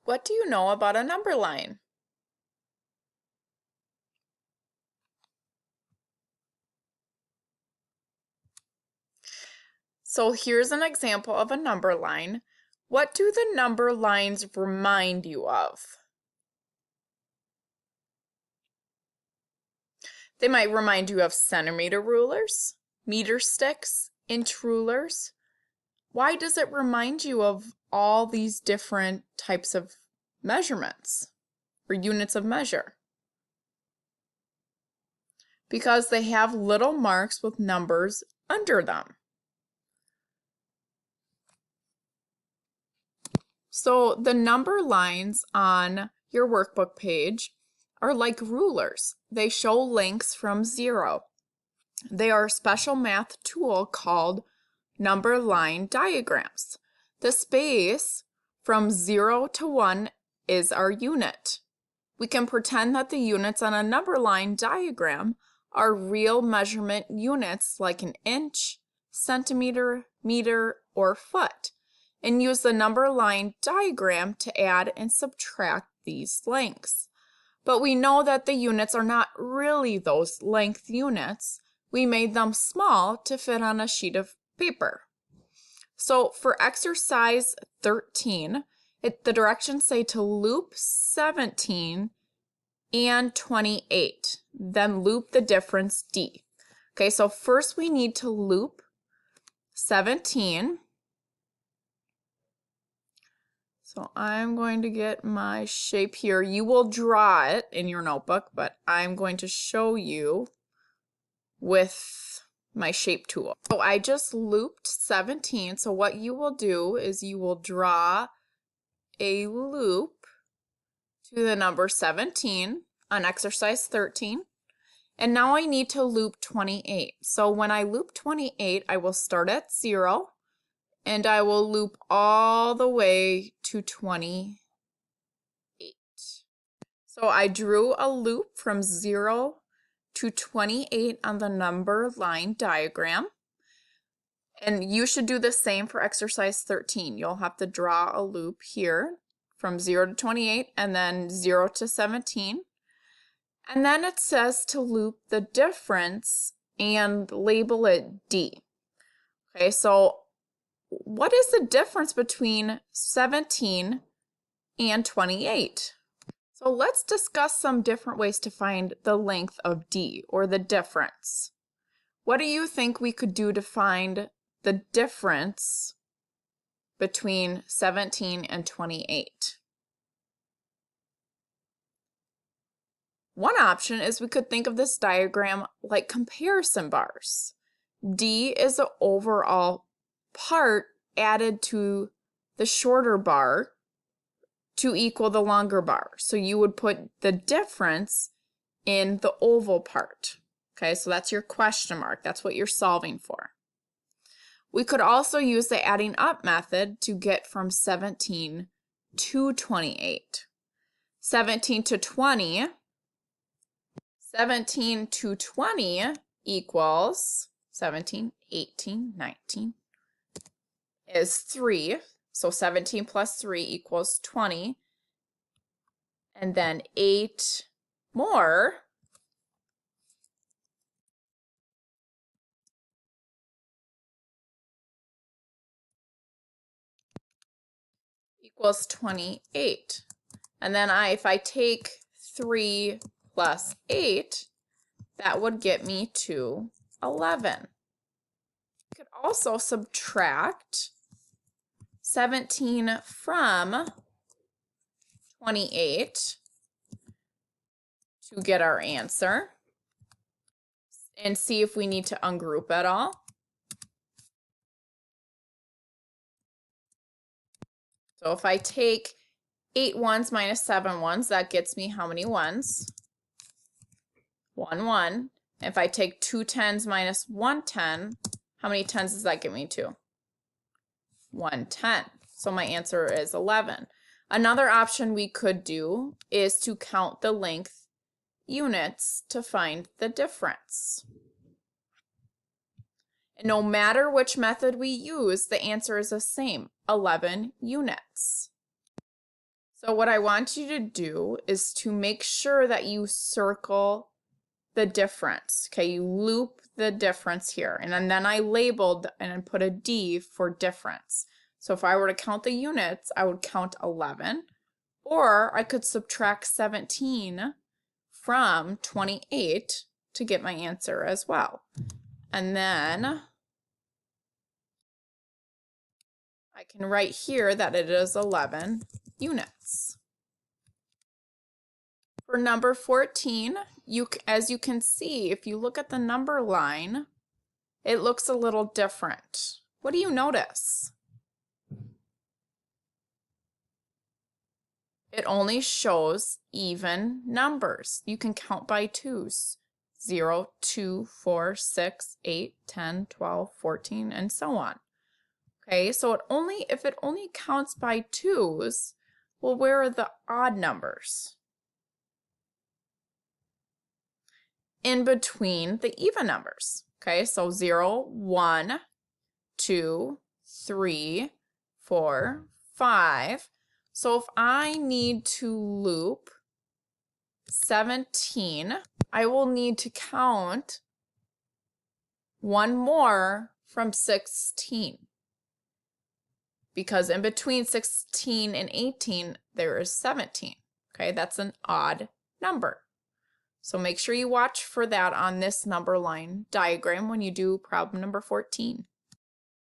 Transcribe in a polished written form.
What do you know about a number line? So here's an example of a number line. What do the number lines remind you of? They might remind you of centimeter rulers, meter sticks, inch rulers. Why does it remind you of all these different types of measurements or units of measure? Because they have little marks with numbers under them. So the number lines on your workbook page are like rulers. They show lengths from 0. They are a special math tool called number line diagrams. The space from 0 to 1 is our unit. We can pretend that the units on a number line diagram are real measurement units like an inch, centimeter, meter, or foot, and use the number line diagram to add and subtract these lengths. But we know that the units are not really those length units. We made them small to fit on a sheet of paper. So for exercise 13, the directions say to loop 17 and 28, then loop the difference D. Okay, so first we need to loop 17. So I'm going to get my shape here. You will draw it in your notebook, but I'm going to show you with my shape tool. So I just looped 17. So what you will do is you will draw a loop to the number 17 on exercise 13. And now I need to loop 28. So when I loop 28, I will start at 0 and I will loop all the way to 28. So I drew a loop from 0 to 28 on the number line diagram. And you should do the same for exercise 13. You'll have to draw a loop here from 0 to 28 and then 0 to 17. And then it says to loop the difference and label it D. Okay, so what is the difference between 17 and 28? So let's discuss some different ways to find the length of D, or the difference. What do you think we could do to find the difference between 17 and 28? One option is we could think of this diagram like comparison bars. D is the overall part added to the shorter bar to equal the longer bar. So you would put the difference in the oval part. Okay, so that's your question mark. That's what you're solving for. We could also use the adding up method to get from 17 to 28. 17 to 20. 17 to 20 equals 17, 18, 19 is 3. So 17 plus 3 equals 20. And then 8 more equals 28. And then if I take 3 plus 8, that would get me to 11. You could also subtract 17 from 28 to get our answer and see if we need to ungroup at all. So if I take 8 ones minus 7 ones, that gets me how many ones? 1, 1. If I take 2 tens minus 1 10, how many tens does that get me to? 1 10. So my answer is 11. Another option we could do is to count the length units to find the difference. And no matter which method we use, the answer is the same, 11 units. So what I want you to do is to make sure that you circle the difference. Okay, you loop the difference here. And then I labeled and I put a D for difference. So if I were to count the units, I would count 11. Or I could subtract 17 from 28 to get my answer as well. And then I can write here that it is 11 units. For number 14, as you can see, if you look at the number line, it looks a little different. What do you notice? It only shows even numbers. You can count by twos. 0, 2, 4, 6, 8, 10, 12, 14, and so on. Okay, so if it only counts by twos, well, where are the odd numbers? In between the even numbers. Okay, so 0, 1, 2, 3, 4, 5. So if I need to loop 17, I will need to count one more from 16. Because in between 16 and 18, there is 17. Okay, that's an odd number. So make sure you watch for that on this number line diagram when you do problem number 14.